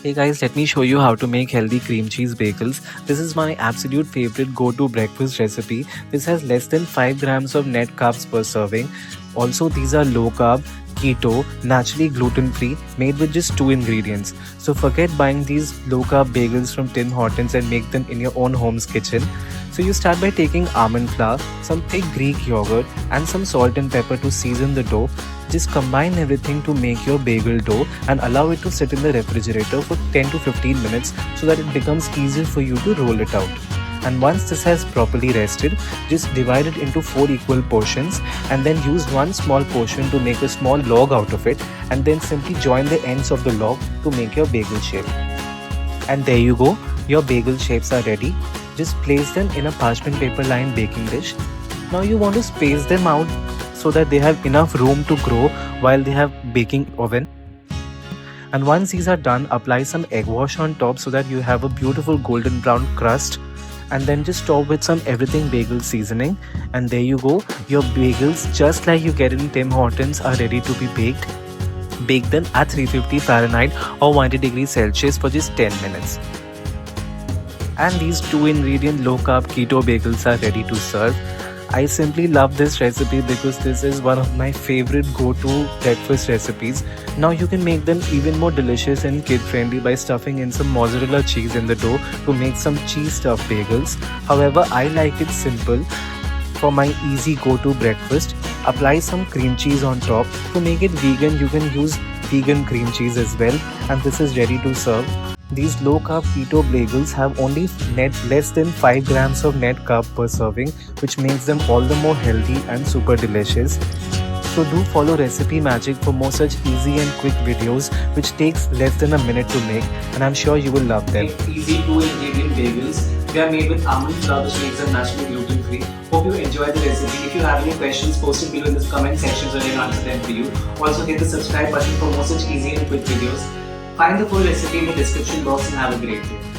Hey guys, let me show you how to make healthy cream cheese bagels. This is my absolute favorite go-to breakfast recipe. This has less than 5 grams of net carbs per serving. Also, these are low carb, keto, naturally gluten-free, made with just 2 ingredients. So forget buying these low carb bagels from Tim Hortons and make them in your own home's kitchen. So you start by taking almond flour, some thick Greek yogurt and some salt and pepper to season the dough. Just combine everything to make your bagel dough and allow it to sit in the refrigerator for 10 to 15 minutes so that it becomes easier for you to roll it out. And once this has properly rested, just divide it into 4 equal portions and then use one small portion to make a small log out of it, and then simply join the ends of the log to make your bagel shape. And there you go, your bagel shapes are ready. Just place them in a parchment paper lined baking dish. Now you want to space them out so that they have enough room to grow while they have baking oven. And once these are done, apply some egg wash on top so that you have a beautiful golden brown crust. And then just top with some Everything Bagel Seasoning. And there you go, your bagels, just like you get in Tim Hortons, are ready to be baked. Bake them at 350 Fahrenheit or 180 degrees Celsius for just 10 minutes. And these 2 ingredient low carb keto bagels are ready to serve. I simply love this recipe because this is one of my favorite go-to breakfast recipes. Now you can make them even more delicious and kid-friendly by stuffing in some mozzarella cheese in the dough to make some cheese stuffed bagels. However, I like it simple. For my easy go-to breakfast, apply some cream cheese on top. To make it vegan, you can use vegan cream cheese as well, and this is ready to serve. These low-carb keto bagels have only less than 5 grams of net carb per serving, which makes them all the more healthy and super delicious. So do follow Recipe Magic for more such easy and quick videos which takes less than a minute to make, and I'm sure you will love them. Easy 2-ingredient bagels. They are made with almond flour, which makes them naturally gluten-free. Hope you enjoyed the recipe. If you have any questions, post it below in the comment section so I can answer them for you. Also hit the subscribe button for more such easy and quick videos. Find the full recipe in the description box and have a great day.